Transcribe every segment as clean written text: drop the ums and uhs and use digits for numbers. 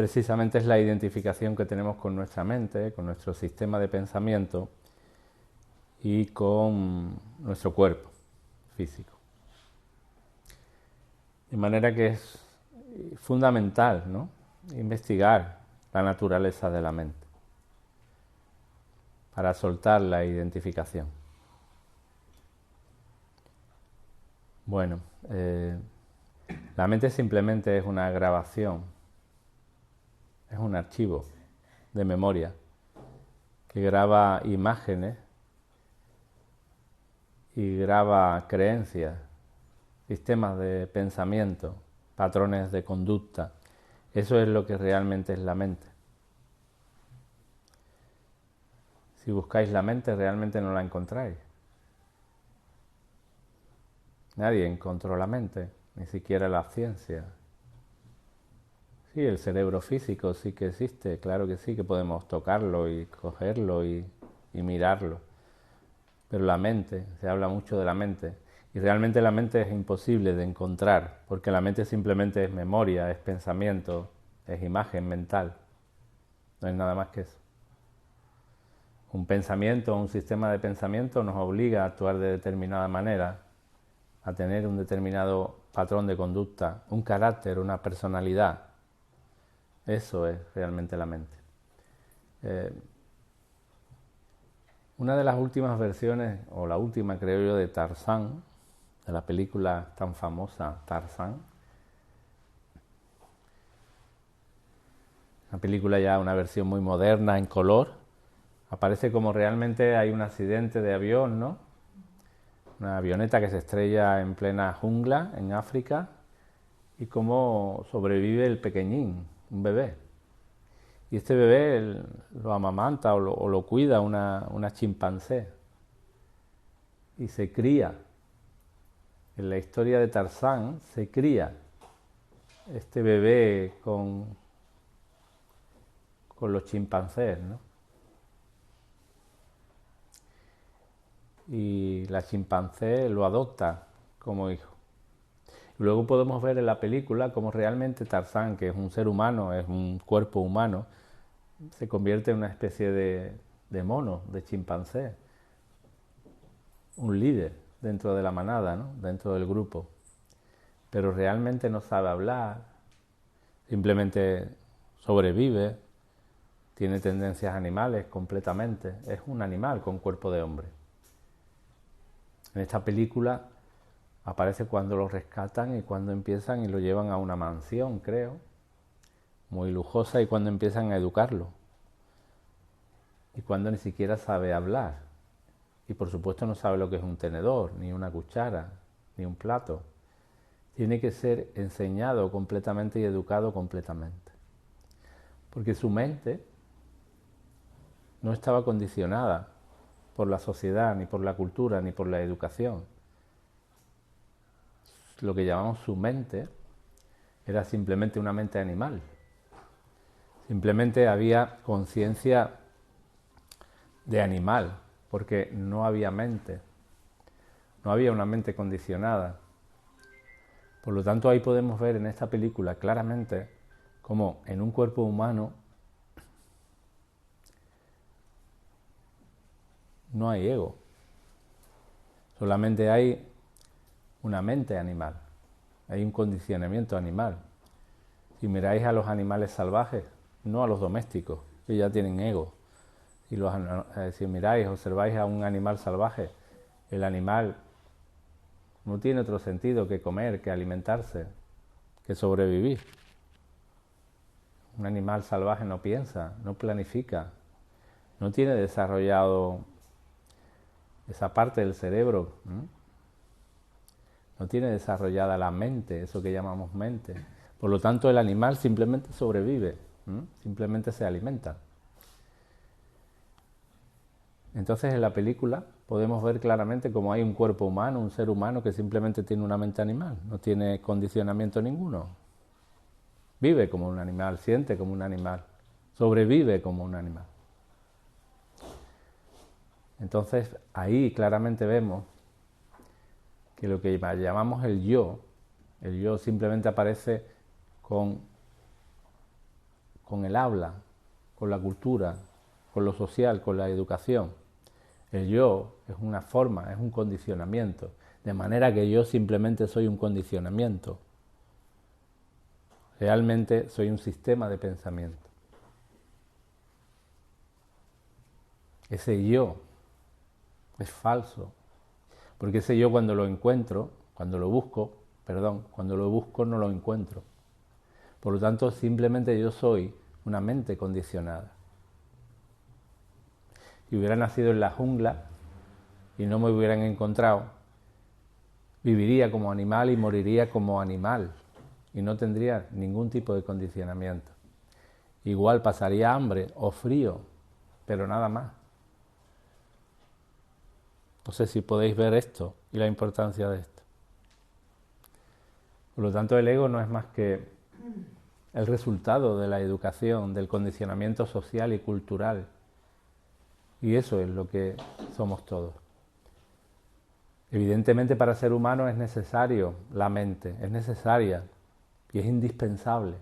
precisamente es la identificación que tenemos con nuestra mente, con nuestro sistema de pensamiento y con nuestro cuerpo físico. De manera que es fundamental, ¿no?, investigar la naturaleza de la mente para soltar la identificación. Bueno, la mente simplemente es una grabación, es un archivo de memoria que graba imágenes y graba creencias, sistemas de pensamiento, patrones de conducta. Eso es lo que realmente es la mente. Si buscáis la mente, realmente no la encontráis. Nadie encontró la mente, ni siquiera la ciencia. Sí, el cerebro físico sí que existe, claro que sí, que podemos tocarlo y cogerlo y mirarlo. Pero la mente, se habla mucho de la mente, y realmente la mente es imposible de encontrar, porque la mente simplemente es memoria, es pensamiento, es imagen mental. No es nada más que eso. Un pensamiento, un sistema de pensamiento nos obliga a actuar de determinada manera, a tener un determinado patrón de conducta, un carácter, una personalidad. Eso es realmente la mente. Una de las últimas versiones, o la última creo yo, de Tarzán, de la película tan famosa Tarzán, una película ya, una versión muy moderna en color, aparece como realmente hay un accidente de avión, ¿no? Una avioneta que se estrella en plena jungla, en África, y cómo sobrevive el pequeñín, un bebé. Y este bebé lo amamanta o lo cuida una chimpancé. Y se cría. En la historia de Tarzán se cría este bebé con los chimpancés, ¿no? Y la chimpancé lo adopta como hijo. Y luego podemos ver en la película cómo realmente Tarzán, que es un ser humano, es un cuerpo humano, se convierte en una especie de mono, de chimpancé, un líder dentro de la manada, ¿no?, dentro del grupo. Pero realmente no sabe hablar, simplemente sobrevive, tiene tendencias animales completamente, es un animal con cuerpo de hombre. En esta película aparece cuando lo rescatan y cuando empiezan y lo llevan a una mansión, creo, muy lujosa, y cuando empiezan a educarlo. Y cuando ni siquiera sabe hablar. Y por supuesto no sabe lo que es un tenedor, ni una cuchara, ni un plato. Tiene que ser enseñado completamente y educado completamente. Porque su mente no estaba condicionada por la sociedad, ni por la cultura, ni por la educación. Lo que llamamos su mente era simplemente una mente animal. Simplemente había conciencia de animal, porque no había mente, no había una mente condicionada. Por lo tanto, ahí podemos ver en esta película claramente cómo en un cuerpo humano no hay ego, solamente hay una mente animal, hay un condicionamiento animal. Si miráis a los animales salvajes, no a los domésticos, que ya tienen ego. Si miráis, observáis a un animal salvaje, el animal no tiene otro sentido que comer, que alimentarse, que sobrevivir. Un animal salvaje no piensa, no planifica, no tiene desarrollado esa parte del cerebro, no tiene desarrollada la mente, eso que llamamos mente. Por lo tanto, el animal simplemente sobrevive, simplemente se alimenta. Entonces, en la película podemos ver claramente cómo hay un cuerpo humano, un ser humano que simplemente tiene una mente animal, no tiene condicionamiento ninguno. Vive como un animal, siente como un animal, sobrevive como un animal. Entonces, ahí claramente vemos que lo que llamamos el yo simplemente aparece con con el habla, con la cultura, con lo social, con la educación. El yo es una forma, es un condicionamiento, de manera que yo simplemente soy un condicionamiento. Realmente soy un sistema de pensamiento. Ese yo es falso, porque ese yo cuando lo busco no lo encuentro. Por lo tanto, simplemente yo soy una mente condicionada. Si hubiera nacido en la jungla y no me hubieran encontrado, viviría como animal y moriría como animal y no tendría ningún tipo de condicionamiento. Igual pasaría hambre o frío, pero nada más. No sé si podéis ver esto y la importancia de esto. Por lo tanto, el ego no es más que el resultado de la educación, del condicionamiento social y cultural. Y eso es lo que somos todos. Evidentemente, para ser humano es necesario la mente, es necesaria y es indispensable.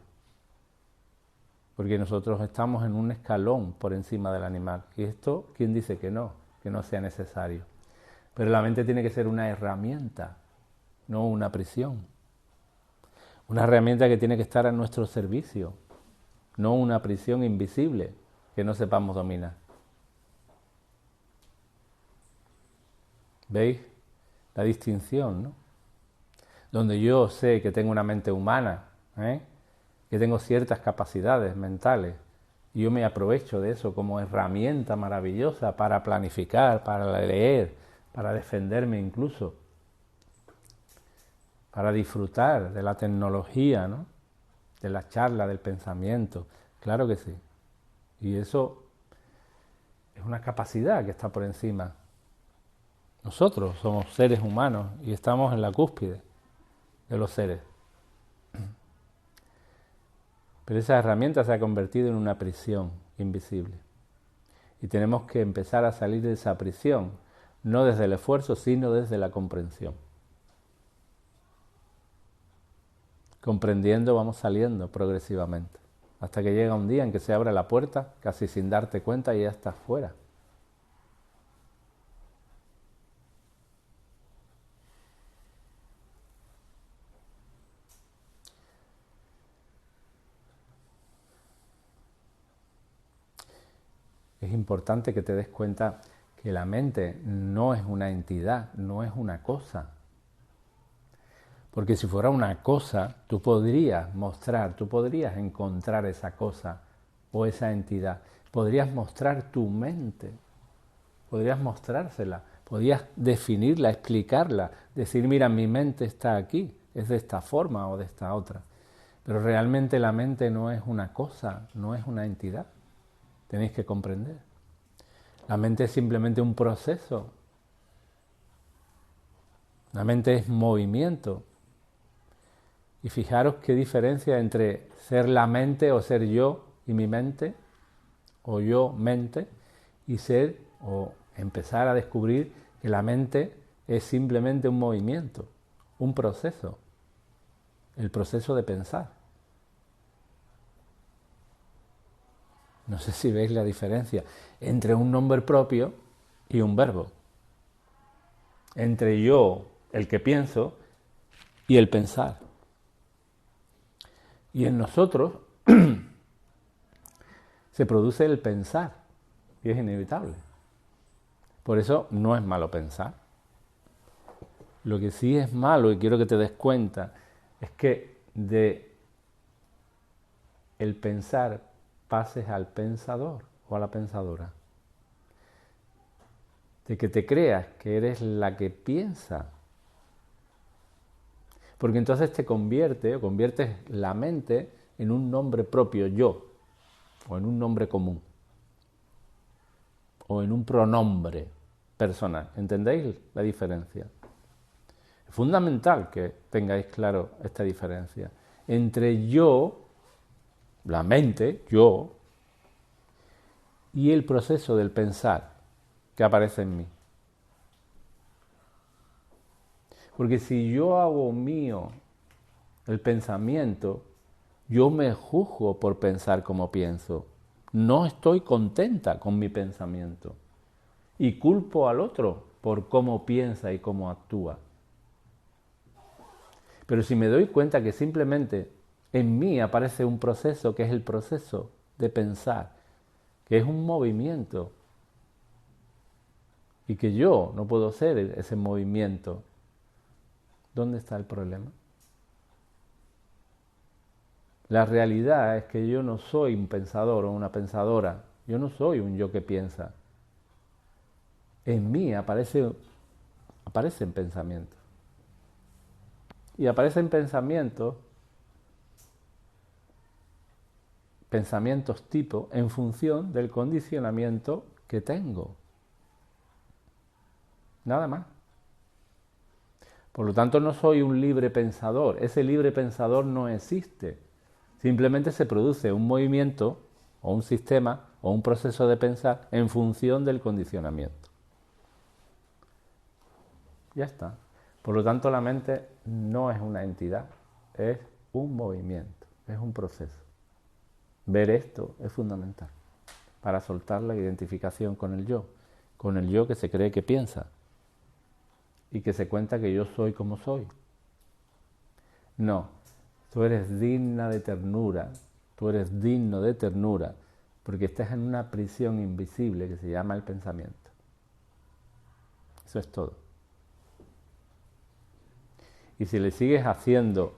Porque nosotros estamos en un escalón por encima del animal. Y esto, ¿quién dice que no sea necesario? Pero la mente tiene que ser una herramienta, no una prisión. Una herramienta que tiene que estar a nuestro servicio, no una prisión invisible que no sepamos dominar. ¿Veis la distinción, no? Donde yo sé que tengo una mente humana, que tengo ciertas capacidades mentales, y yo me aprovecho de eso como herramienta maravillosa para planificar, para leer, para defenderme incluso, para disfrutar de la tecnología, ¿no? De la charla, del pensamiento. Claro que sí. Y eso es una capacidad que está por encima. Nosotros somos seres humanos y estamos en la cúspide de los seres. Pero esa herramienta se ha convertido en una prisión invisible. Y tenemos que empezar a salir de esa prisión, no desde el esfuerzo, sino desde la comprensión. Comprendiendo vamos saliendo progresivamente, hasta que llega un día en que se abre la puerta, casi sin darte cuenta, y ya estás fuera. Es importante que te des cuenta que la mente no es una entidad, no es una cosa. Porque si fuera una cosa, tú podrías mostrar, tú podrías encontrar esa cosa o esa entidad. Podrías mostrar tu mente, podrías mostrársela, podrías definirla, explicarla, decir, mira, mi mente está aquí, es de esta forma o de esta otra. Pero realmente la mente no es una cosa, no es una entidad. Tenéis que comprender. La mente es simplemente un proceso. La mente es movimiento. Y fijaros qué diferencia entre ser la mente o ser yo y mi mente, o yo mente, y ser o empezar a descubrir que la mente es simplemente un movimiento, un proceso, el proceso de pensar. No sé si veis la diferencia entre un nombre propio y un verbo. Entre yo, el que pienso, y el pensar. Y en nosotros se produce el pensar, y es inevitable. Por eso no es malo pensar. Lo que sí es malo, y quiero que te des cuenta, es que de el pensar pases al pensador o a la pensadora. De que te creas que eres la que piensa. Porque entonces te conviertes la mente en un nombre propio, yo, o en un nombre común, o en un pronombre personal. ¿Entendéis la diferencia? Es fundamental que tengáis claro esta diferencia entre yo, la mente, yo, y el proceso del pensar que aparece en mí. Porque si yo hago mío el pensamiento, Yo me juzgo por pensar como pienso. No estoy contenta con mi pensamiento. Y culpo al otro por cómo piensa y cómo actúa. Pero si me doy cuenta que simplemente en mí aparece un proceso que es el proceso de pensar, que es un movimiento, y que yo no puedo ser ese movimiento, ¿dónde está el problema? La realidad es que yo no soy un pensador o una pensadora, yo no soy un yo que piensa. En mí aparecen pensamientos. Y aparecen pensamientos tipo, en función del condicionamiento que tengo. Nada más. Por lo tanto, no soy un libre pensador. Ese libre pensador no existe. Simplemente se produce un movimiento o un sistema o un proceso de pensar en función del condicionamiento. Ya está. Por lo tanto, la mente no es una entidad, es un movimiento, es un proceso. Ver esto es fundamental para soltar la identificación con el yo que se cree que piensa y que se cuenta que yo soy como soy. No, tú eres digna de ternura, tú eres digno de ternura, porque estás en una prisión invisible que se llama el pensamiento. Eso es todo. Y si le sigues haciendo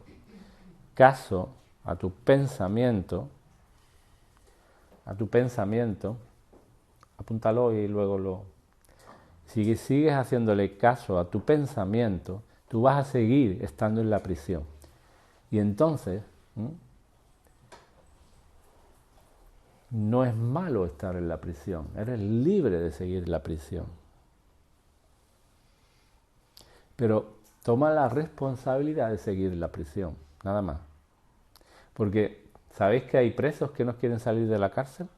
caso a tu pensamiento, apúntalo y luego si sigues haciéndole caso a tu pensamiento, tú vas a seguir estando en la prisión. Y entonces, no es malo estar en la prisión, eres libre de seguir la prisión. Pero toma la responsabilidad de seguir la prisión, nada más. Porque, ¿sabéis que hay presos que no quieren salir de la cárcel?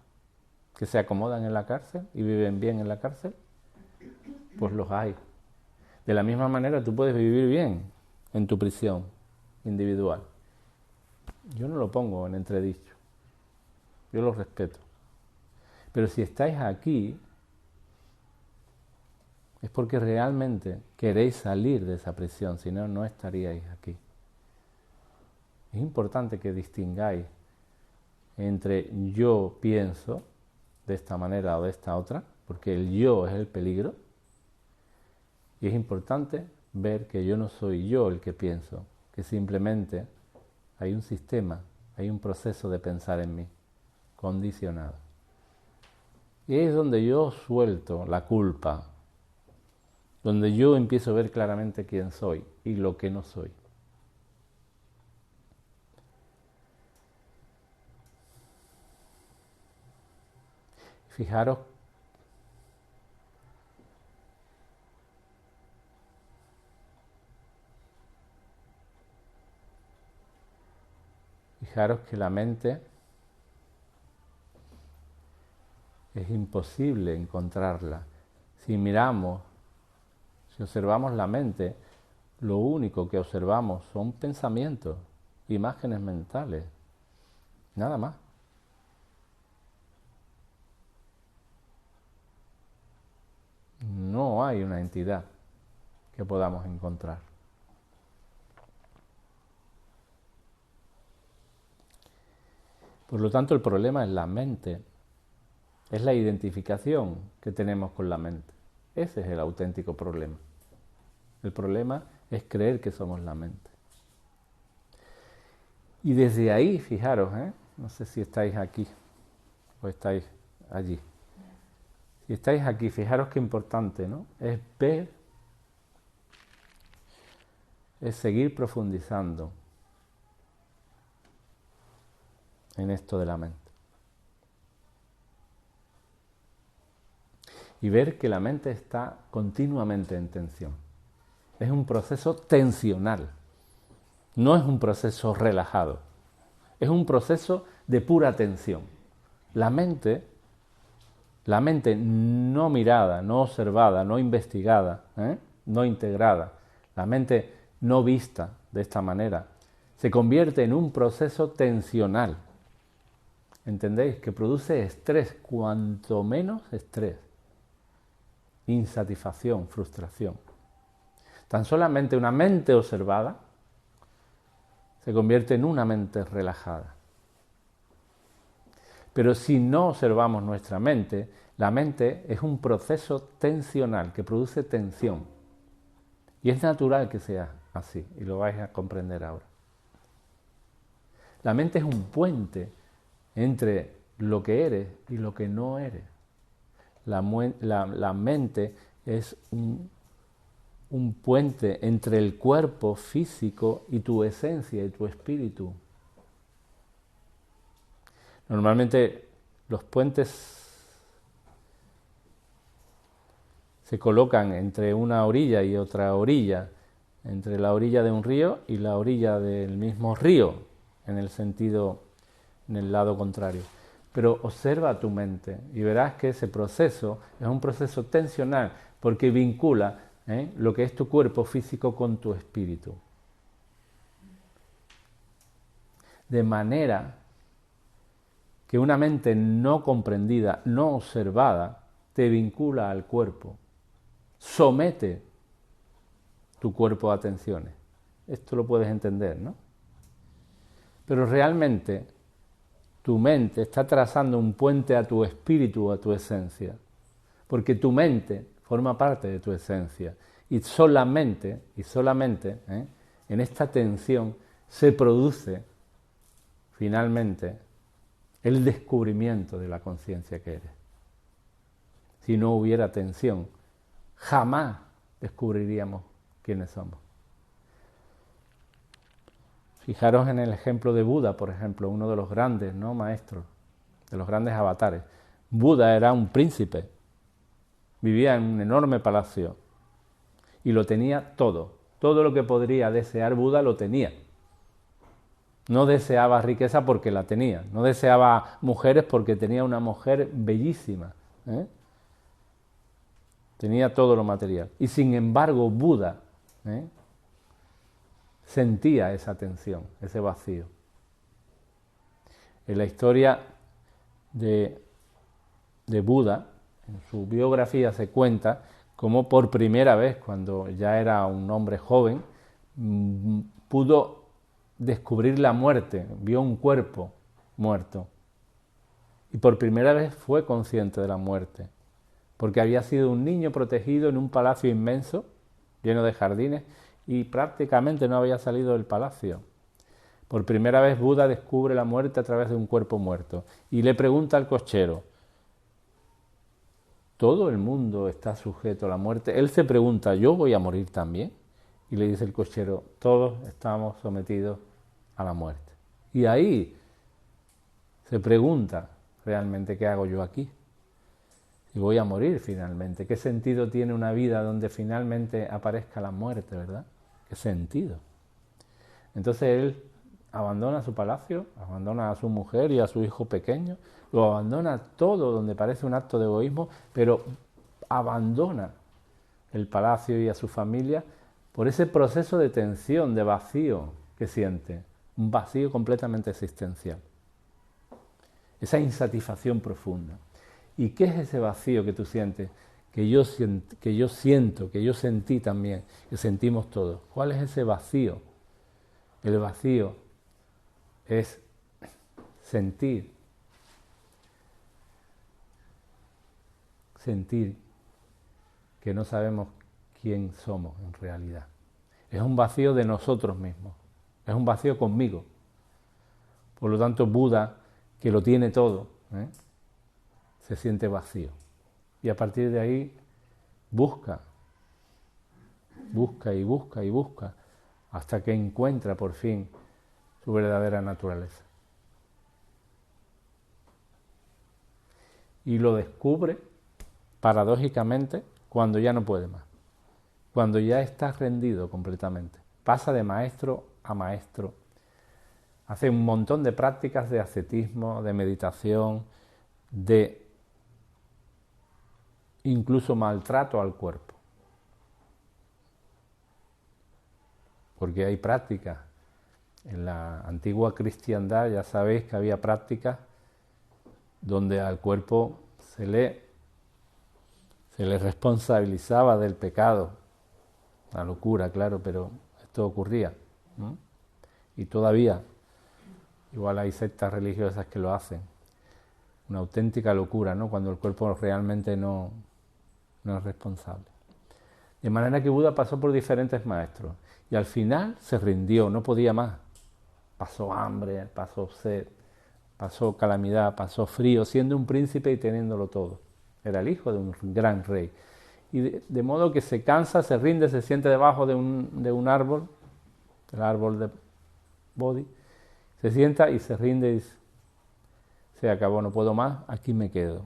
¿Que se acomodan en la cárcel y viven bien en la cárcel? Pues los hay. De la misma manera tú puedes vivir bien en tu prisión individual. Yo no lo pongo en entredicho. Yo lo respeto. Pero si estáis aquí, es porque realmente queréis salir de esa prisión, si no, no estaríais aquí. Es importante que distingáis entre yo pienso de esta manera o de esta otra, porque el yo es el peligro, y es importante ver que yo no soy yo el que pienso, que simplemente hay un sistema, hay un proceso de pensar en mí, condicionado. Y es donde yo suelto la culpa, donde yo empiezo a ver claramente quién soy y lo que no soy. Fijaros que la mente es imposible encontrarla. Si observamos la mente, lo único que observamos son pensamientos, imágenes mentales, nada más. No hay una entidad que podamos encontrar. Por lo tanto, el problema es la mente, es la identificación que tenemos con la mente. Ese es el auténtico problema. El problema es creer que somos la mente. Y desde ahí, fijaros, no sé si estáis aquí o estáis allí. Si estáis aquí, fijaros qué importante, ¿no? Es ver, es seguir profundizando en esto de la mente. Y ver que la mente está continuamente en tensión. Es un proceso tensional, no es un proceso relajado, es un proceso de pura tensión. La mente no mirada, no observada, no investigada, no integrada, la mente no vista de esta manera, Se convierte en un proceso tensional. ¿Entendéis? Que produce estrés, cuanto menos estrés, insatisfacción, frustración. Tan solamente una mente observada se convierte en una mente relajada. Pero si no observamos nuestra mente, la mente es un proceso tensional que produce tensión. Y es natural que sea así, y lo vais a comprender ahora. La mente es un puente entre lo que eres y lo que no eres. La mente es un puente entre el cuerpo físico y tu esencia y tu espíritu. Normalmente los puentes se colocan entre una orilla y otra orilla, entre la orilla de un río y la orilla del mismo río, en el lado contrario. Pero observa tu mente y verás que ese proceso es un proceso tensional porque vincula lo que es tu cuerpo físico con tu espíritu. De manera que una mente no comprendida, no observada, te vincula al cuerpo, somete tu cuerpo a tensiones. Esto lo puedes entender, ¿no? Pero realmente tu mente está trazando un puente a tu espíritu, a tu esencia, porque tu mente forma parte de tu esencia y solamente en esta tensión se produce finalmente el descubrimiento de la conciencia que eres. Si no hubiera tensión, jamás descubriríamos quiénes somos. Fijaros en el ejemplo de Buda, por ejemplo, uno de los grandes maestros, de los grandes avatares. Buda era un príncipe, vivía en un enorme palacio y lo tenía todo. Todo lo que podría desear Buda lo tenía. No deseaba riqueza porque la tenía, no deseaba mujeres porque tenía una mujer bellísima. Tenía todo lo material. Y sin embargo Buda sentía esa tensión, ese vacío. En la historia de Buda, en su biografía se cuenta cómo por primera vez, cuando ya era un hombre joven, pudo descubrir la muerte, vio un cuerpo muerto. Y por primera vez fue consciente de la muerte, porque había sido un niño protegido en un palacio inmenso, lleno de jardines, y prácticamente no había salido del palacio. Por primera vez Buda descubre la muerte a través de un cuerpo muerto y le pregunta al cochero, ¿todo el mundo está sujeto a la muerte? Él se pregunta, ¿yo voy a morir también? Y le dice el cochero, todos estamos sometidos a la muerte. Y ahí se pregunta, realmente, ¿qué hago yo aquí? Y voy a morir finalmente. ¿Qué sentido tiene una vida donde finalmente aparezca la muerte, verdad? ¿Qué sentido? Entonces él abandona su palacio, abandona a su mujer y a su hijo pequeño, lo abandona todo donde parece un acto de egoísmo, pero abandona el palacio y a su familia por ese proceso de tensión, de vacío que siente, un vacío completamente existencial, esa insatisfacción profunda. ¿Y qué es ese vacío que tú sientes? Que yo siento, que yo sentí también, que sentimos todos. ¿Cuál es ese vacío? El vacío es sentir que no sabemos quién somos en realidad. Es un vacío de nosotros mismos, es un vacío conmigo. Por lo tanto, Buda, que lo tiene todo, se siente vacío. Y a partir de ahí busca y busca y busca hasta que encuentra por fin su verdadera naturaleza. Y lo descubre, paradójicamente, cuando ya no puede más, cuando ya está rendido completamente. Pasa de maestro a maestro, hace un montón de prácticas de ascetismo, de meditación, de incluso maltrato al cuerpo. Porque hay prácticas En la antigua cristiandad ya sabéis que había prácticas donde al cuerpo se le responsabilizaba del pecado. Una locura, claro, pero esto ocurría, ¿no? Y todavía, igual hay sectas religiosas que lo hacen. Una auténtica locura, ¿no? Cuando el cuerpo realmente no es responsable. De manera que Buda pasó por diferentes maestros y al final se rindió, no podía más. Pasó hambre, pasó sed, pasó calamidad, pasó frío, siendo un príncipe y teniéndolo todo. Era el hijo de un gran rey. Y de modo que se cansa, se rinde, se siente debajo de un árbol, el árbol de Bodhi, se sienta y se rinde y dice, se acabó, no puedo más, aquí me quedo.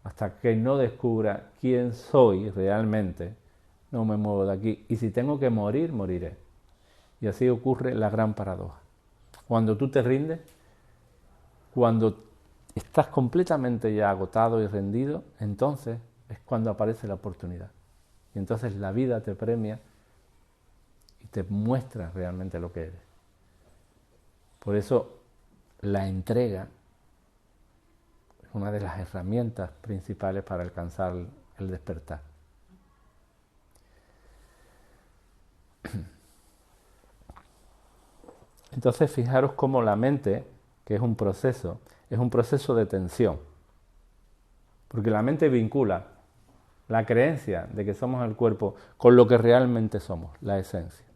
Hasta que no descubra quién soy realmente, no me muevo de aquí. Y si tengo que morir, moriré. Y así ocurre la gran paradoja. Cuando tú te rindes, cuando estás completamente ya agotado y rendido, entonces es cuando aparece la oportunidad. Y entonces la vida te premia y te muestra realmente lo que eres. Por eso la entrega es una de las herramientas principales para alcanzar el despertar. Entonces fijaros cómo la mente, que es un proceso de tensión. Porque la mente vincula la creencia de que somos el cuerpo con lo que realmente somos, la esencia.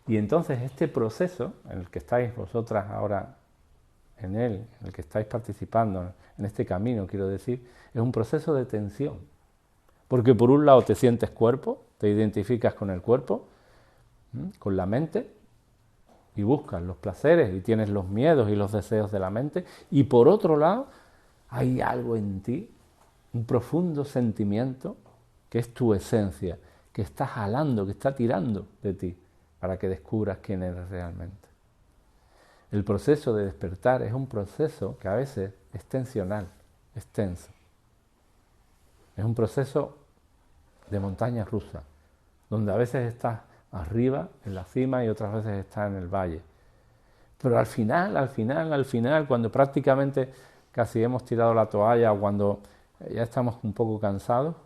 Y entonces este proceso en el que estáis vosotras ahora en el que estáis participando, en este camino, quiero decir, es un proceso de tensión. Porque por un lado te sientes cuerpo, te identificas con el cuerpo, con la mente, y buscas los placeres y tienes los miedos y los deseos de la mente, y por otro lado hay algo en ti, un profundo sentimiento que es tu esencia, que está jalando, que está tirando de ti para que descubras quién eres realmente. El proceso de despertar es un proceso que a veces es tensional, es tenso. Es un proceso de montaña rusa, donde a veces estás arriba, en la cima, y otras veces estás en el valle. Pero al final, cuando prácticamente casi hemos tirado la toalla o cuando ya estamos un poco cansados,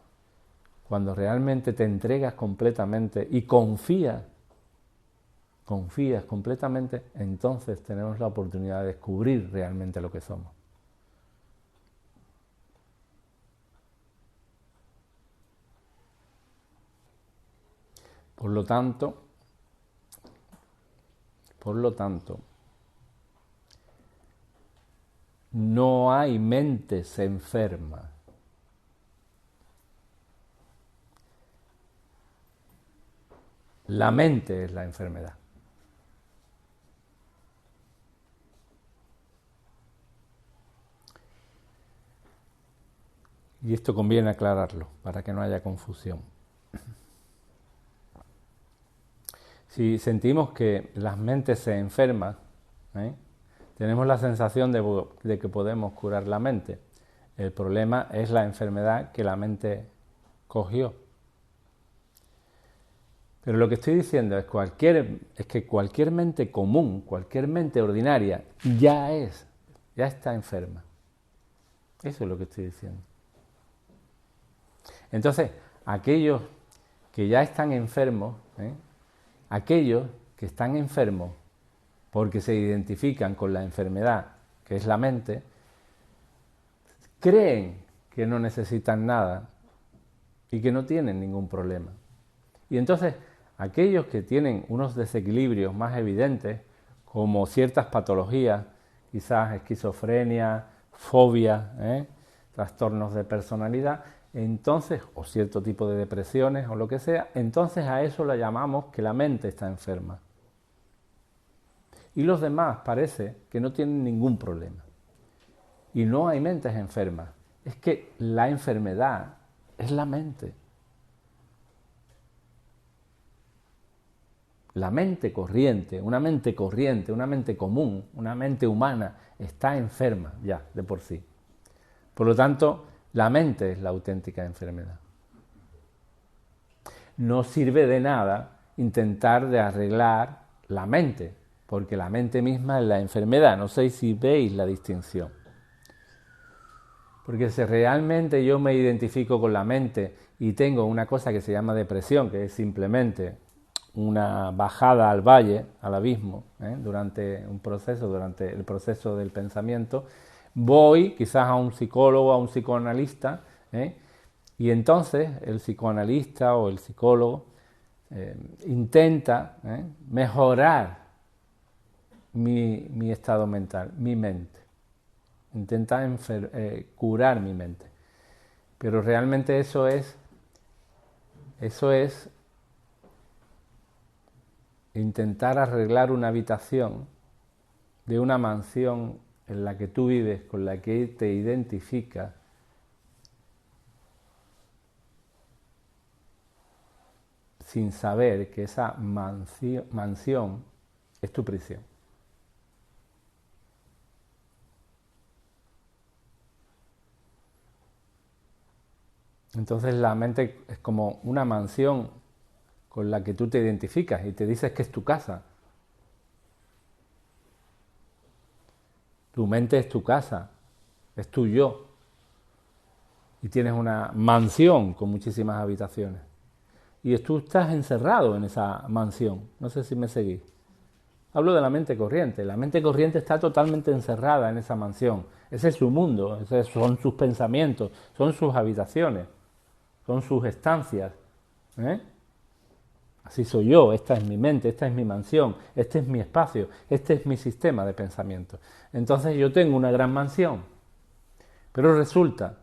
cuando realmente te entregas completamente y confías completamente, entonces tenemos la oportunidad de descubrir realmente lo que somos. Por lo tanto, no hay mentes enfermas. La mente es la enfermedad. Y esto conviene aclararlo para que no haya confusión. Si sentimos que las mentes se enferman, tenemos la sensación de que podemos curar la mente. El problema es la enfermedad que la mente cogió. Pero lo que estoy diciendo es que cualquier mente común, cualquier mente ordinaria, ya está enferma. Eso es lo que estoy diciendo. Entonces, aquellos que ya están enfermos, aquellos que están enfermos porque se identifican con la enfermedad, que es la mente, creen que no necesitan nada y que no tienen ningún problema. Y entonces, aquellos que tienen unos desequilibrios más evidentes, como ciertas patologías, quizás esquizofrenia, fobia, trastornos de personalidad, entonces, o cierto tipo de depresiones o lo que sea, entonces a eso le llamamos que la mente está enferma. Y los demás parece que no tienen ningún problema. Y no hay mentes enfermas. Es que la enfermedad es la mente. La mente corriente, una mente común, una mente humana, está enferma ya de por sí. Por lo tanto, la mente es la auténtica enfermedad. No sirve de nada intentar de arreglar la mente, porque la mente misma es la enfermedad. No sé si veis la distinción. Porque si realmente yo me identifico con la mente y tengo una cosa que se llama depresión, que es simplemente una bajada al valle, al abismo, durante el proceso del pensamiento, voy quizás a un psicólogo, a un psicoanalista, y entonces el psicoanalista o el psicólogo intenta mejorar mi estado mental, mi mente, intenta curar mi mente. Pero realmente eso es intentar arreglar una habitación de una mansión en la que tú vives, con la que te identificas, sin saber que esa mansión es tu prisión. Entonces la mente es como una mansión con la que tú te identificas y te dices que es tu casa. Tu mente es tu casa, es tu yo. Y tienes una mansión con muchísimas habitaciones. Y tú estás encerrado en esa mansión. No sé si me seguís. Hablo de la mente corriente. La mente corriente está totalmente encerrada en esa mansión. Ese es su mundo, esos son sus pensamientos, son sus habitaciones, son sus estancias. Así soy yo, esta es mi mente, esta es mi mansión, este es mi espacio, este es mi sistema de pensamiento. Entonces yo tengo una gran mansión, pero resulta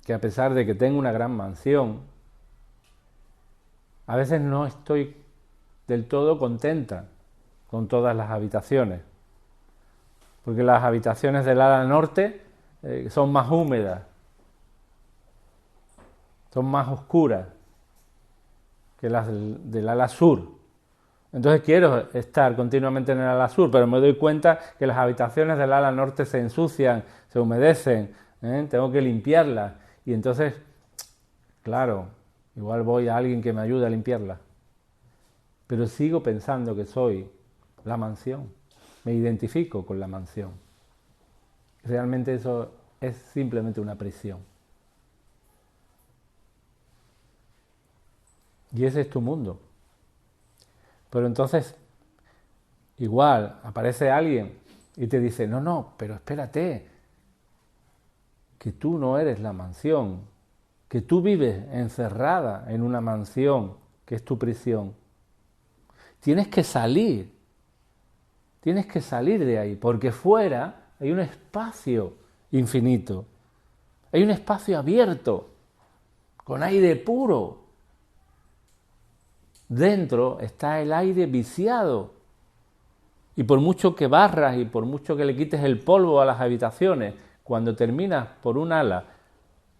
que a pesar de que tengo una gran mansión, a veces no estoy del todo contenta con todas las habitaciones, porque las habitaciones del ala norte son más húmedas, son más oscuras que las del ala sur. Entonces quiero estar continuamente en el ala sur, pero me doy cuenta que las habitaciones del ala norte se ensucian, se humedecen, tengo que limpiarlas. Y entonces, claro, igual voy a alguien que me ayude a limpiarlas. Pero sigo pensando que soy la mansión, me identifico con la mansión. Realmente eso es simplemente una prisión. Y ese es tu mundo. Pero entonces, igual, aparece alguien y te dice, no, pero espérate, que tú no eres la mansión, que tú vives encerrada en una mansión que es tu prisión. Tienes que salir de ahí, porque fuera hay un espacio infinito, hay un espacio abierto, con aire puro. Dentro está el aire viciado, y por mucho que barras y por mucho que le quites el polvo a las habitaciones, cuando terminas por un ala,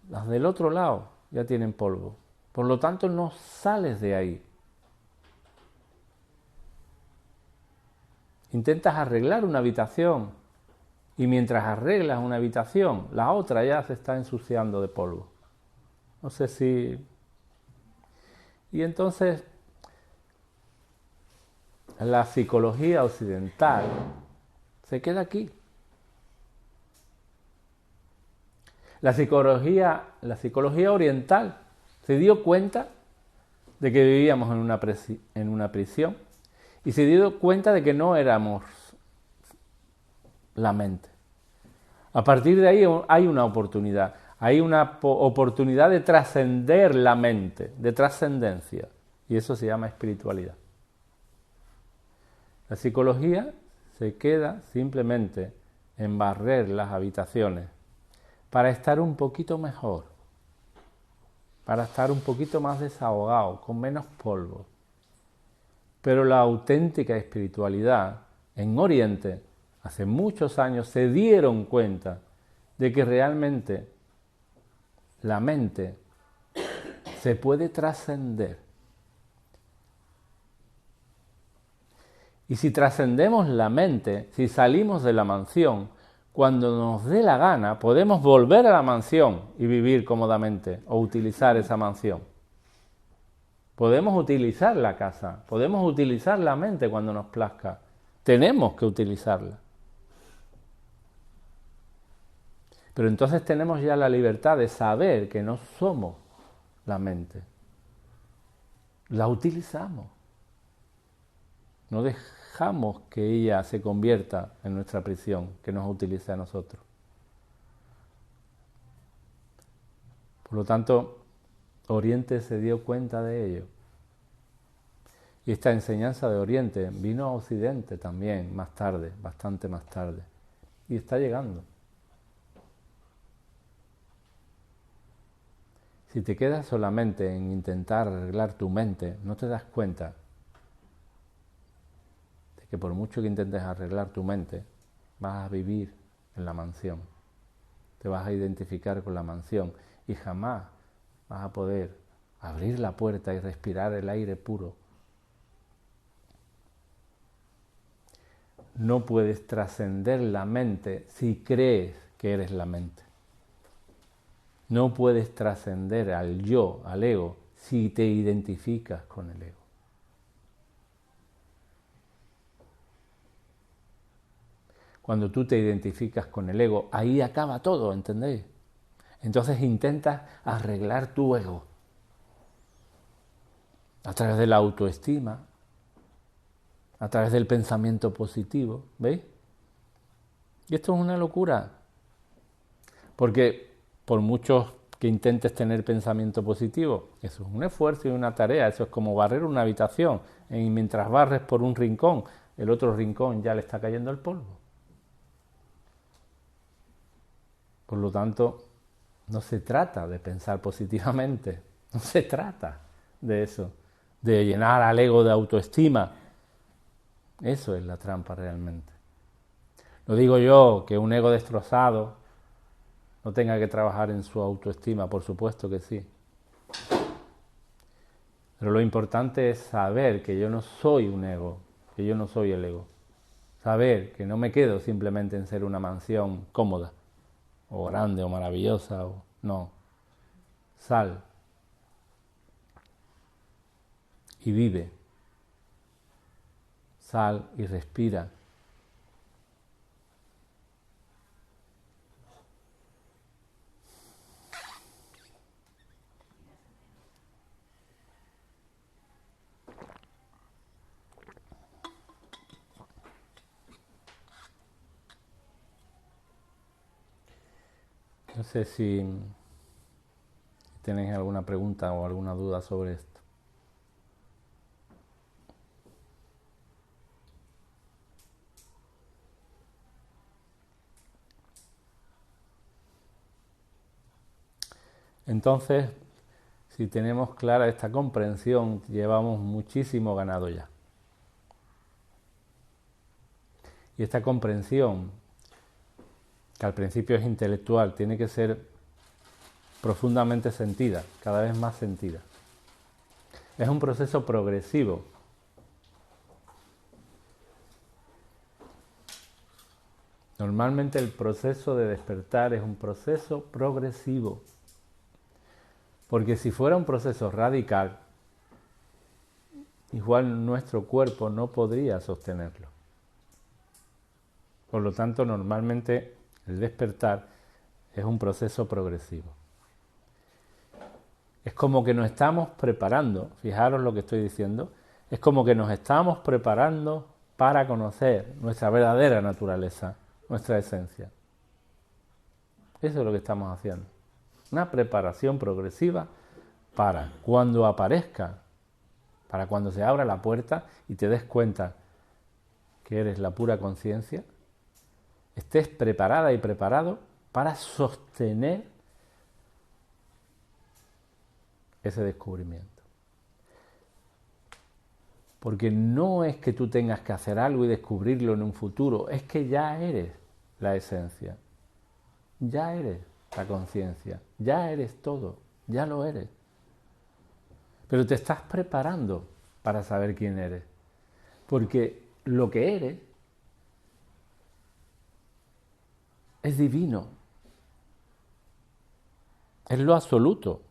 las del otro lado ya tienen polvo. Por lo tanto, no sales de ahí. Intentas arreglar una habitación y mientras arreglas una habitación, la otra ya se está ensuciando de polvo. No sé si... Y entonces, la psicología occidental se queda aquí. La psicología oriental se dio cuenta de que vivíamos en una prisión y se dio cuenta de que no éramos la mente. A partir de ahí hay una oportunidad de trascender la mente, de trascendencia, y eso se llama espiritualidad. La psicología se queda simplemente en barrer las habitaciones para estar un poquito mejor, para estar un poquito más desahogado, con menos polvo. Pero la auténtica espiritualidad en Oriente, hace muchos años, se dieron cuenta de que realmente la mente se puede trascender. Y si trascendemos la mente, si salimos de la mansión, cuando nos dé la gana, podemos volver a la mansión y vivir cómodamente o utilizar esa mansión. Podemos utilizar la casa, podemos utilizar la mente cuando nos plazca. Tenemos que utilizarla. Pero entonces tenemos ya la libertad de saber que no somos la mente. La utilizamos. No dejamos que ella se convierta en nuestra prisión, que nos utilice a nosotros. Por lo tanto, Oriente se dio cuenta de ello. Y esta enseñanza de Oriente vino a Occidente también más tarde, bastante más tarde. Y está llegando. Si te quedas solamente en intentar arreglar tu mente, no te das cuenta de que por mucho que intentes arreglar tu mente, vas a vivir en la mansión. Te vas a identificar con la mansión y jamás vas a poder abrir la puerta y respirar el aire puro. No puedes trascender la mente si crees que eres la mente. No puedes trascender al yo, al ego, si te identificas con el ego. Cuando tú te identificas con el ego, ahí acaba todo, ¿entendéis? Entonces intentas arreglar tu ego a través de la autoestima, a través del pensamiento positivo, ¿veis? Y esto es una locura, porque por mucho que intentes tener pensamiento positivo, eso es un esfuerzo y una tarea, eso es como barrer una habitación, y mientras barres por un rincón, el otro rincón ya le está cayendo el polvo. Por lo tanto, no se trata de pensar positivamente, no se trata de eso, de llenar al ego de autoestima. Eso es la trampa realmente. No digo yo que un ego destrozado no tenga que trabajar en su autoestima, por supuesto que sí. Pero lo importante es saber que yo no soy un ego, que yo no soy el ego. Saber que no me quedo simplemente en ser una mansión cómoda, o grande, o maravillosa, o no. Sal y vive. Sal y respira. No sé si tenéis alguna pregunta o alguna duda sobre esto. Entonces, si tenemos clara esta comprensión, llevamos muchísimo ganado ya. Y esta comprensión, que al principio es intelectual, tiene que ser profundamente sentida, cada vez más sentida. Es un proceso progresivo. Normalmente el proceso de despertar es un proceso progresivo. Porque si fuera un proceso radical, igual nuestro cuerpo no podría sostenerlo. Por lo tanto, normalmente el despertar es un proceso progresivo. Es como que nos estamos preparando, fijaros lo que estoy diciendo, es como que nos estamos preparando para conocer nuestra verdadera naturaleza, nuestra esencia. Eso es lo que estamos haciendo. Una preparación progresiva para cuando aparezca, para cuando se abra la puerta y te des cuenta que eres la pura conciencia, estés preparada y preparado para sostener ese descubrimiento. Porque no es que tú tengas que hacer algo y descubrirlo en un futuro, es que ya eres la esencia, ya eres la conciencia, ya eres todo, ya lo eres. Pero te estás preparando para saber quién eres, porque lo que eres es divino, es lo absoluto.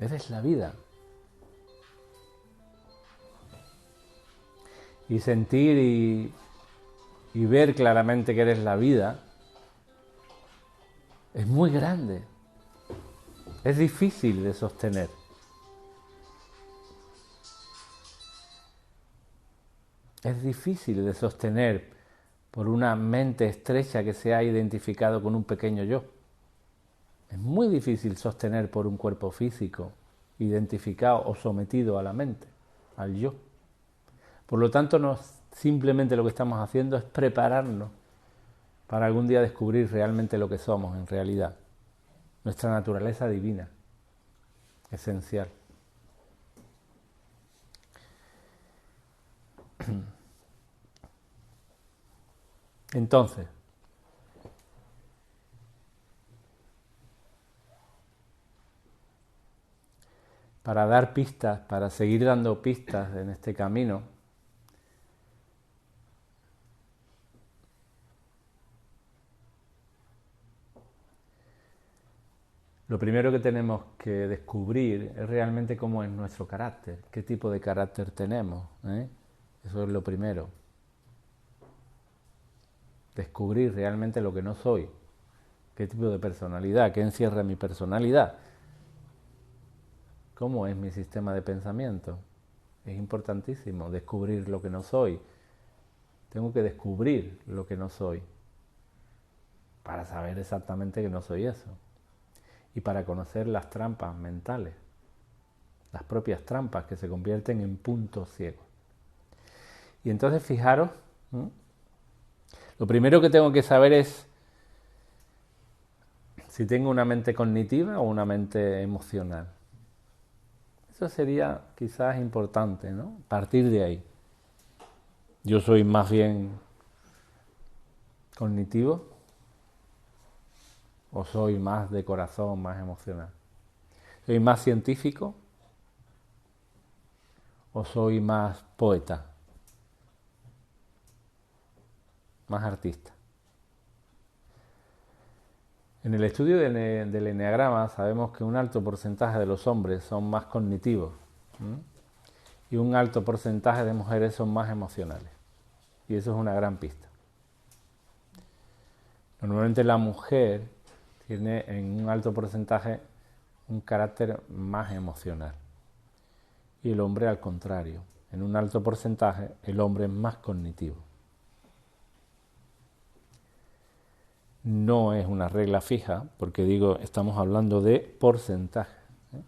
Eres la vida. Y sentir y ver claramente que eres la vida es muy grande. Es difícil de sostener. Es difícil de sostener por una mente estrecha que se ha identificado con un pequeño yo. Es muy difícil sostener por un cuerpo físico identificado o sometido a la mente, al yo. Por lo tanto, simplemente lo que estamos haciendo es prepararnos para algún día descubrir realmente lo que somos en realidad. Nuestra naturaleza divina, esencial. Entonces, para dar pistas, para seguir dando pistas en este camino, lo primero que tenemos que descubrir es realmente cómo es nuestro carácter, qué tipo de carácter tenemos, ¿eh? Eso es lo primero. Descubrir realmente lo que no soy, qué tipo de personalidad, qué encierra mi personalidad, cómo es mi sistema de pensamiento. Es importantísimo descubrir lo que no soy. Tengo que descubrir lo que no soy para saber exactamente que no soy eso. Y para conocer las trampas mentales, las propias trampas que se convierten en puntos ciegos. Y entonces fijaros, lo primero que tengo que saber es si tengo una mente cognitiva o una mente emocional. Eso sería quizás importante, ¿no? Partir de ahí. Yo soy más bien cognitivo o soy más de corazón, más emocional. ¿Soy más científico o soy más poeta, más artista? En el estudio del eneagrama sabemos que un alto porcentaje de los hombres son más cognitivos, y un alto porcentaje de mujeres son más emocionales. Y eso es una gran pista. Normalmente la mujer tiene en un alto porcentaje un carácter más emocional y el hombre al contrario. En un alto porcentaje el hombre es más cognitivo. No es una regla fija, porque digo, estamos hablando de porcentaje, ¿eh?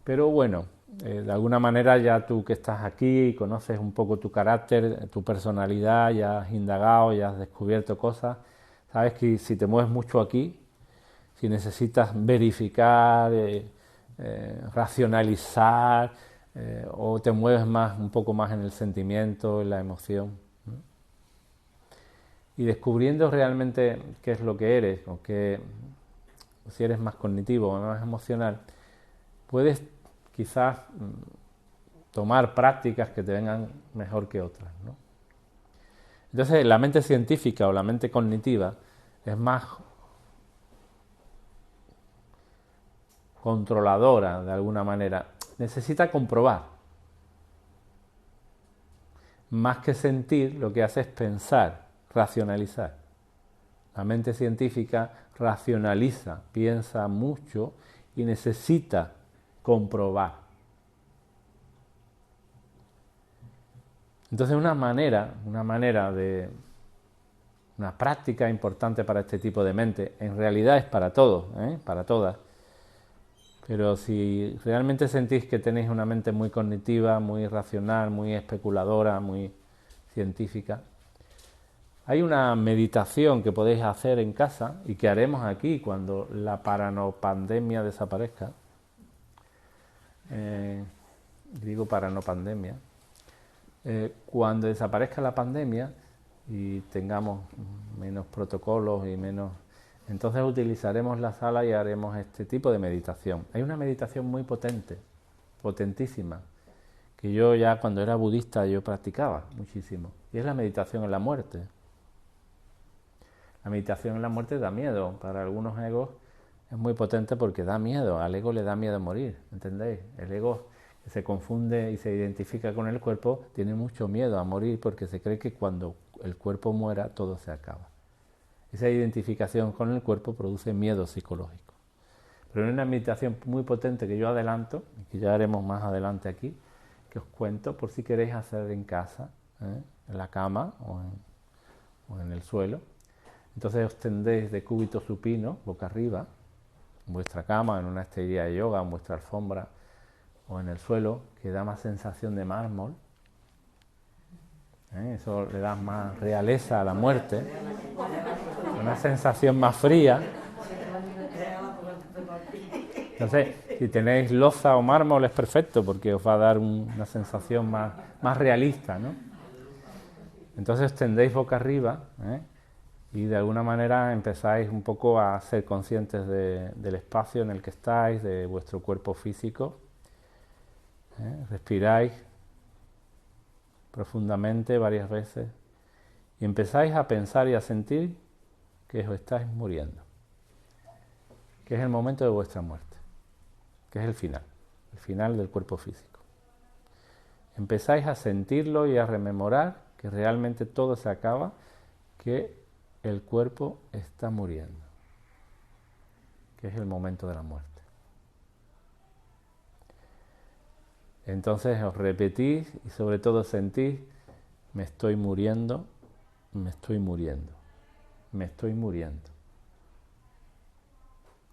Pero bueno, de alguna manera ya tú que estás aquí conoces un poco tu carácter, tu personalidad, ya has indagado, ya has descubierto cosas. Sabes que si te mueves mucho aquí, si necesitas verificar, racionalizar, o te mueves un poco más en el sentimiento, en la emoción, ¿no? Y descubriendo realmente qué es lo que eres, o si eres más cognitivo o más emocional, puedes quizás tomar prácticas que te vengan mejor que otras, ¿no? Entonces la mente científica o la mente cognitiva es más controladora de alguna manera, necesita comprobar. Más que sentir, lo que hace es pensar, racionalizar. La mente científica racionaliza, piensa mucho y necesita comprobar. Entonces una práctica importante para este tipo de mente, en realidad es para todos, para todas. Pero si realmente sentís que tenéis una mente muy cognitiva, muy racional, muy especuladora, muy científica, hay una meditación que podéis hacer en casa y que haremos aquí cuando la paranopandemia desaparezca. Digo paranopandemia. Cuando desaparezca la pandemia y tengamos menos protocolos y menos... Entonces utilizaremos la sala y haremos este tipo de meditación. Hay una meditación muy potente, potentísima, que yo ya cuando era budista yo practicaba muchísimo. Y es la meditación en la muerte. La meditación en la muerte da miedo para algunos egos, es muy potente porque da miedo, al ego le da miedo morir, ¿entendéis? El ego que se confunde y se identifica con el cuerpo tiene mucho miedo a morir porque se cree que cuando el cuerpo muera todo se acaba. Esa identificación con el cuerpo produce miedo psicológico. Pero en una meditación muy potente que yo adelanto, y que ya haremos más adelante aquí, que os cuento por si queréis hacer en casa, en la cama o en el suelo. Entonces os tendéis de cúbito supino, boca arriba, en vuestra cama, en una esterilla de yoga, en vuestra alfombra o en el suelo, que da más sensación de mármol. Eso le da más realeza a la muerte, una sensación más fría. Entonces, si tenéis loza o mármol es perfecto porque os va a dar una sensación más realista, ¿no? Entonces tendéis boca arriba, y de alguna manera empezáis un poco a ser conscientes del espacio en el que estáis, de vuestro cuerpo físico. Respiráis profundamente varias veces y empezáis a pensar y a sentir que os estáis muriendo, que es el momento de vuestra muerte, que es el final del cuerpo físico. Empezáis a sentirlo y a rememorar que realmente todo se acaba, que el cuerpo está muriendo, que es el momento de la muerte. Entonces os repetís y sobre todo sentís: me estoy muriendo, me estoy muriendo, me estoy muriendo.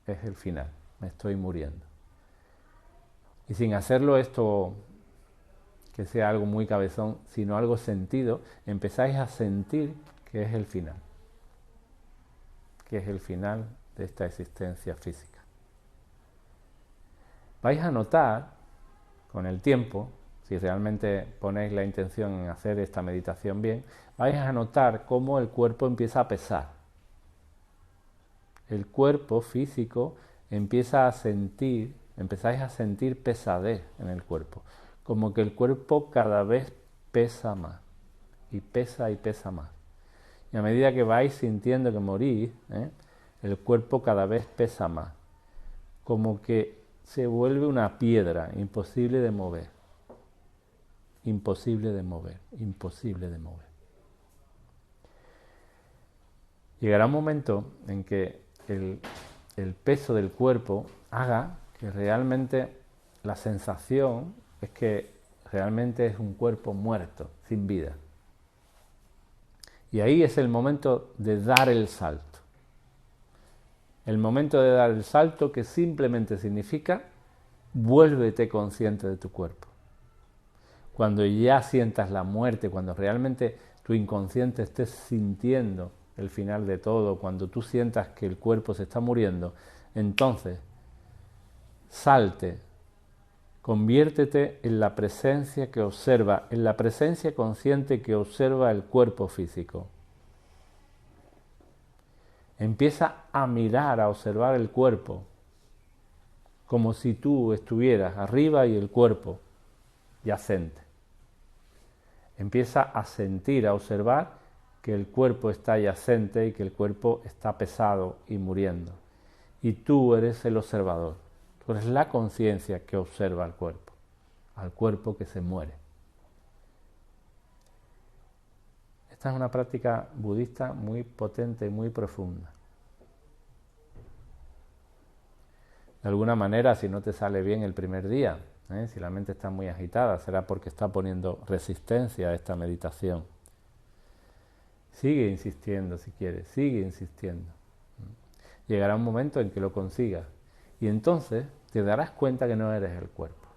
Es el final, me estoy muriendo. Y sin hacerlo esto que sea algo muy cabezón, sino algo sentido, empezáis a sentir que es el final, que es el final de esta existencia física. Vais a notar con el tiempo, si realmente ponéis la intención en hacer esta meditación bien, vais a notar cómo el cuerpo empieza a pesar. El cuerpo físico empieza a sentir, empezáis a sentir pesadez en el cuerpo, como que el cuerpo cada vez pesa más, y pesa más. Y a medida que vais sintiendo que morís, el cuerpo cada vez pesa más, como que se vuelve una piedra imposible de mover, imposible de mover, imposible de mover. Llegará un momento en que el peso del cuerpo haga que realmente la sensación es que realmente es un cuerpo muerto, sin vida. Y ahí es el momento de dar el salto. El momento de dar el salto, que simplemente significa: vuélvete consciente de tu cuerpo. Cuando ya sientas la muerte, cuando realmente tu inconsciente estés sintiendo el final de todo, cuando tú sientas que el cuerpo se está muriendo, entonces salte, conviértete en la presencia que observa, en la presencia consciente que observa el cuerpo físico. Empieza a mirar, a observar el cuerpo, como si tú estuvieras arriba y el cuerpo yacente. Empieza a sentir, a observar que el cuerpo está yacente y que el cuerpo está pesado y muriendo. Y tú eres el observador, tú eres la conciencia que observa al cuerpo que se muere. Esta es una práctica budista muy potente y muy profunda. De alguna manera, si no te sale bien el primer día, si la mente está muy agitada, será porque está poniendo resistencia a esta meditación. Sigue insistiendo si quieres, sigue insistiendo. Llegará un momento en que lo consigas y entonces te darás cuenta que no eres el cuerpo.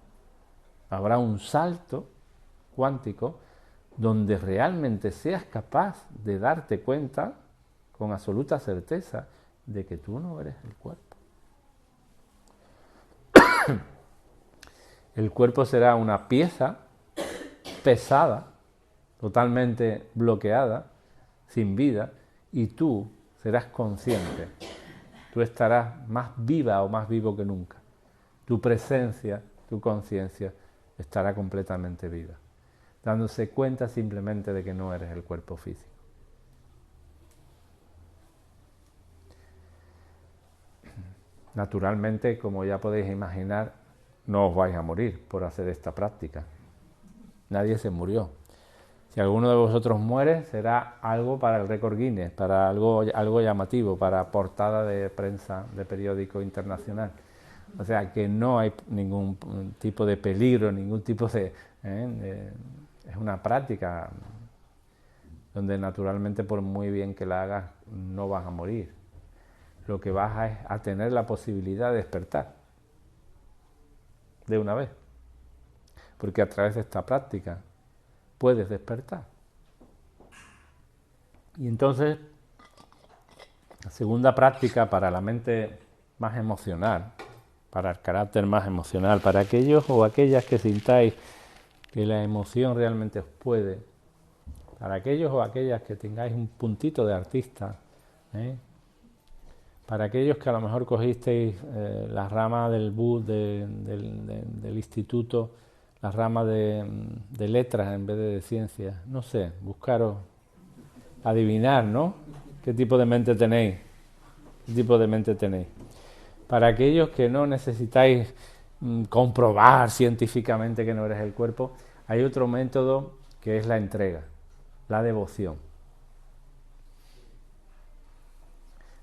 Habrá un salto cuántico donde realmente seas capaz de darte cuenta con absoluta certeza de que tú no eres el cuerpo. El cuerpo será una pieza pesada, totalmente bloqueada, sin vida, y tú serás consciente. Tú estarás más viva o más vivo que nunca. Tu presencia, tu conciencia estará completamente viva, dándose cuenta simplemente de que no eres el cuerpo físico. Naturalmente, como ya podéis imaginar, no os vais a morir por hacer esta práctica. Nadie se murió. Si alguno de vosotros muere, será algo para el récord Guinness, para algo llamativo, para portada de prensa de periódico internacional. O sea que no hay ningún tipo de peligro, ningún tipo de... es una práctica donde naturalmente, por muy bien que la hagas, no vas a morir. Lo que vas es a tener la posibilidad de despertar de una vez. Porque a través de esta práctica puedes despertar. Y entonces, la segunda práctica para la mente más emocional, para el carácter más emocional, para aquellos o aquellas que sintáis que la emoción realmente os puede, para aquellos o aquellas que tengáis un puntito de artista, para aquellos que a lo mejor cogisteis la rama del del instituto, la rama de letras en vez de ciencias, no sé, buscaros, adivinar, ¿no? ¿Qué tipo de mente tenéis? ¿Qué tipo de mente tenéis? Para aquellos que no necesitáis comprobar científicamente que no eres el cuerpo, hay otro método que es la entrega, la devoción.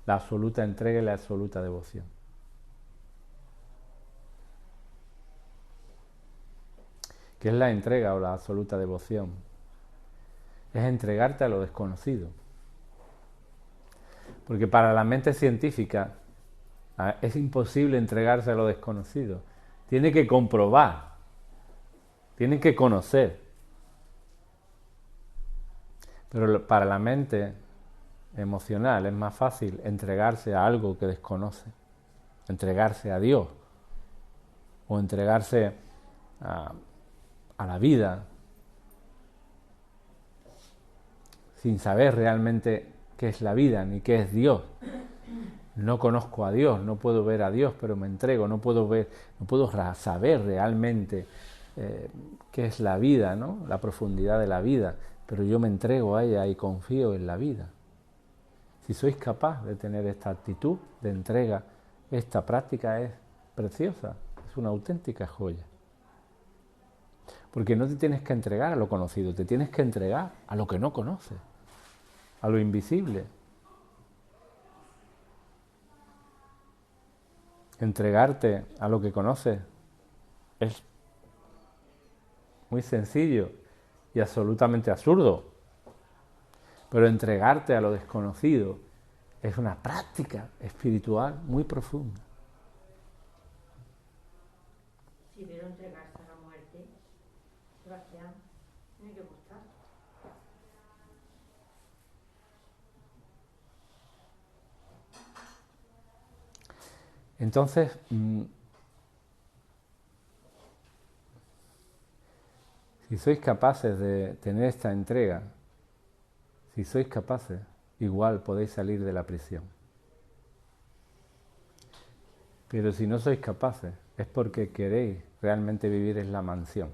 La absoluta entrega y la absoluta devoción. ¿Qué es la entrega o la absoluta devoción? Es entregarte a lo desconocido. Porque para la mente científica es imposible entregarse a lo desconocido. Tiene que comprobar, tiene que conocer. Pero para la mente emocional es más fácil entregarse a algo que desconoce, entregarse a Dios o entregarse a la vida sin saber realmente qué es la vida ni qué es Dios. No conozco a Dios, no puedo ver a Dios, pero me entrego, no puedo saber realmente qué es la vida, ¿no? La profundidad de la vida, pero yo me entrego a ella y confío en la vida. Si sois capaz de tener esta actitud de entrega, esta práctica es preciosa, es una auténtica joya. Porque no te tienes que entregar a lo conocido, te tienes que entregar a lo que no conoces, a lo invisible. Entregarte a lo que conoces es muy sencillo y absolutamente absurdo. Pero entregarte a lo desconocido es una práctica espiritual muy profunda. Sí, pero entregarse a la muerte, Sebastián, tiene que gustar. Entonces, si sois capaces de tener esta entrega, si sois capaces, igual podéis salir de la prisión. Pero si no sois capaces, es porque queréis realmente vivir en la mansión.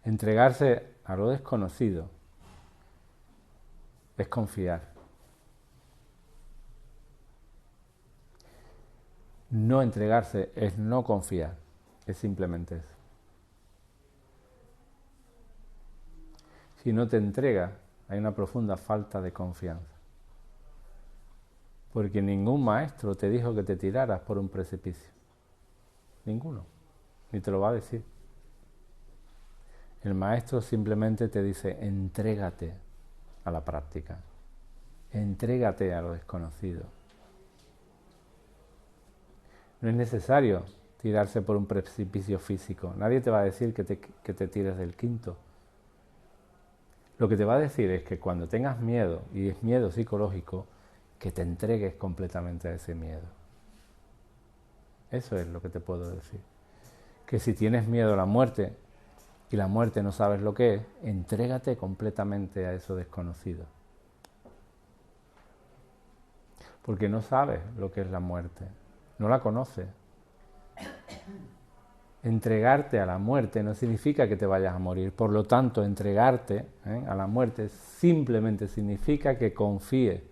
Entregarse a lo desconocido es confiar. No entregarse es no confiar, es simplemente eso. Si no te entregas, hay una profunda falta de confianza. Porque ningún maestro te dijo que te tiraras por un precipicio. Ninguno. Ni te lo va a decir. El maestro simplemente te dice, entrégate a la práctica. Entrégate a lo desconocido. No es necesario tirarse por un precipicio físico. Nadie te va a decir que te tires del quinto. Lo que te va a decir es que cuando tengas miedo, y es miedo psicológico, que te entregues completamente a ese miedo. Eso es lo que te puedo decir. Que si tienes miedo a la muerte, y la muerte no sabes lo que es, entrégate completamente a eso desconocido. Porque no sabes lo que es la muerte, no la conoces. Entregarte a la muerte no significa que te vayas a morir. Por lo tanto, entregarte a la muerte simplemente significa que confíes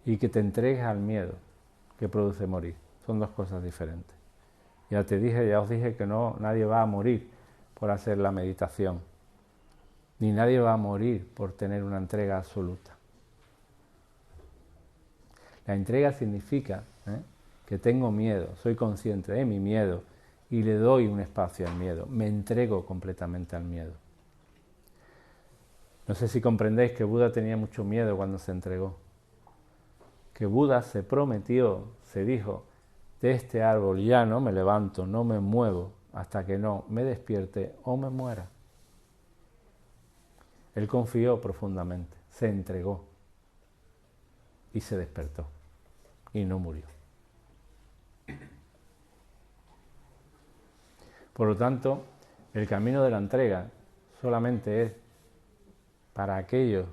y que te entregues al miedo que produce morir. son dos cosas diferentes. Ya os dije que no, nadie va a morir por hacer la meditación, ni nadie va a morir por tener una entrega absoluta. La entrega significa que tengo miedo, soy consciente de mi miedo y le doy un espacio al miedo, me entrego completamente al miedo. No sé si comprendéis que Buda tenía mucho miedo cuando se entregó, que Buda se prometió, se dijo, de este árbol ya no me levanto, no me muevo hasta que no me despierte o me muera. Él confió profundamente, se entregó y se despertó y no murió. Por lo tanto, el camino de la entrega solamente es para aquellos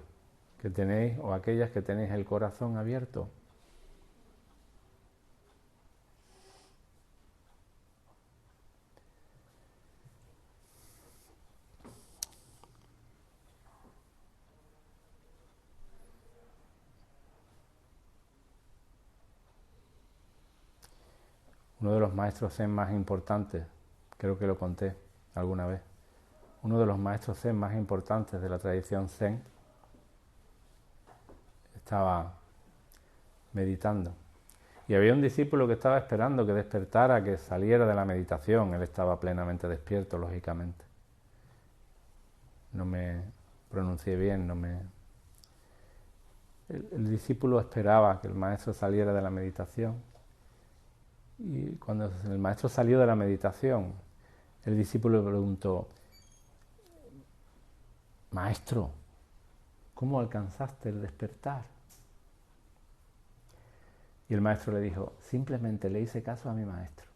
que tenéis o aquellas que tenéis el corazón abierto. Uno de los maestros zen más importantes, creo que lo conté alguna vez, uno de los maestros zen más importantes de la tradición zen estaba meditando. Y había un discípulo que estaba esperando que despertara, que saliera de la meditación. Él estaba plenamente despierto, lógicamente. No me pronuncié bien, El discípulo esperaba que el maestro saliera de la meditación. Y cuando el maestro salió de la meditación, el discípulo le preguntó: Maestro, ¿cómo alcanzaste el despertar? Y el maestro le dijo: simplemente le hice caso a mi maestro.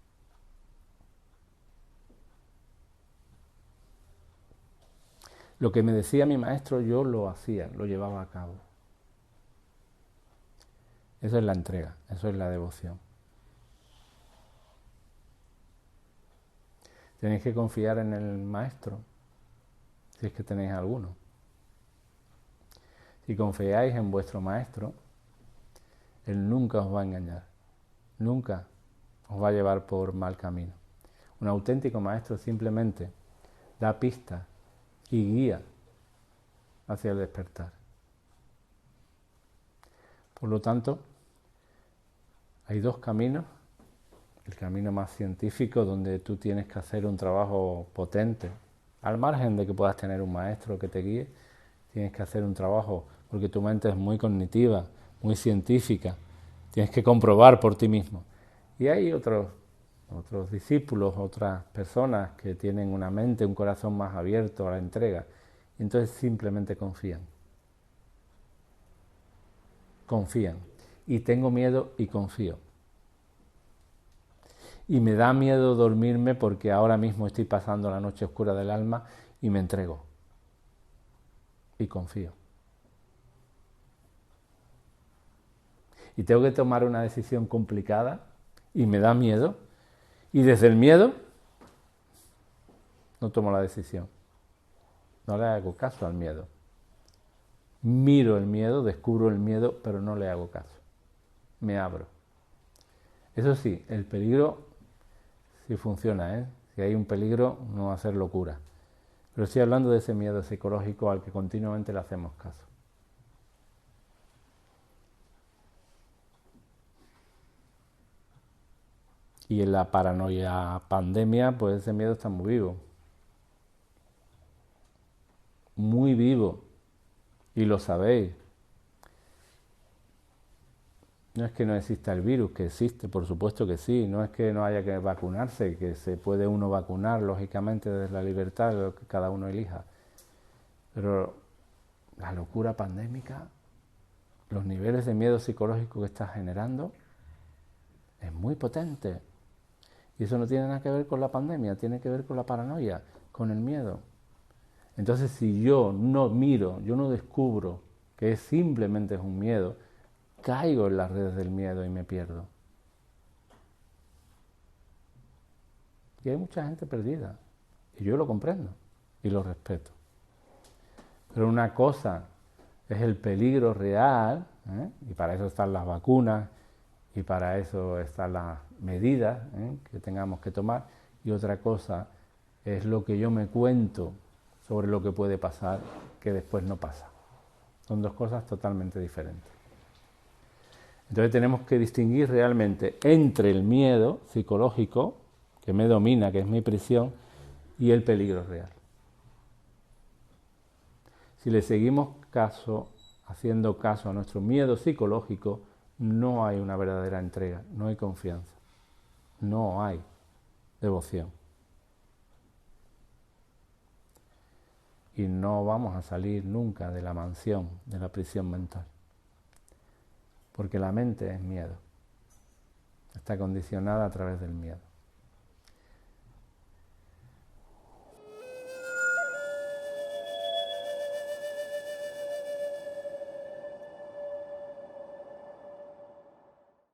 Lo que me decía mi maestro yo lo hacía, lo llevaba a cabo. Eso es la entrega, eso es la devoción. Tenéis que confiar en el maestro, si es que tenéis alguno. Si confiáis en vuestro maestro, él nunca os va a engañar, nunca os va a llevar por mal camino. Un auténtico maestro simplemente da pistas y guía hacia el despertar. Por lo tanto, hay dos caminos. El camino más científico, donde tú tienes que hacer un trabajo potente, al margen de que puedas tener un maestro que te guíe, tienes que hacer un trabajo porque tu mente es muy cognitiva, muy científica, tienes que comprobar por ti mismo. Y hay otros discípulos, otras personas que tienen una mente, un corazón más abierto a la entrega, y entonces simplemente confían. Confían. Y tengo miedo y confío. Y me da miedo dormirme porque ahora mismo estoy pasando la noche oscura del alma y me entrego. Y confío. Y tengo que tomar una decisión complicada y me da miedo. Y desde el miedo no tomo la decisión. No le hago caso al miedo. Miro el miedo, descubro el miedo, pero no le hago caso. Me abro. Eso sí, el peligro sí funciona, Si hay un peligro, no hacer locura. Pero estoy hablando de ese miedo psicológico al que continuamente le hacemos caso. Y en la paranoia pandemia, pues ese miedo está muy vivo. Muy vivo. Y lo sabéis. No es que no exista el virus, que existe, por supuesto que sí. No es que no haya que vacunarse, que se puede uno vacunar, lógicamente, desde la libertad, de lo que cada uno elija. Pero la locura pandémica, los niveles de miedo psicológico que está generando, es muy potente. Y eso no tiene nada que ver con la pandemia, tiene que ver con la paranoia, con el miedo. Entonces, si yo no miro, yo no descubro que simplemente es un miedo, caigo en las redes del miedo y me pierdo. Y hay mucha gente perdida. Y yo lo comprendo y lo respeto. Pero una cosa es el peligro real, y para eso están las vacunas, y para eso están medidas que tengamos que tomar, y otra cosa es lo que yo me cuento sobre lo que puede pasar, que después no pasa. Son dos cosas totalmente diferentes. Entonces tenemos que distinguir realmente entre el miedo psicológico, que me domina, que es mi prisión, y el peligro real. Si le seguimos haciendo caso a nuestro miedo psicológico, no hay una verdadera entrega, no hay confianza, no hay devoción. Y no vamos a salir nunca de la mansión, de la prisión mental. Porque la mente es miedo. Está condicionada a través del miedo.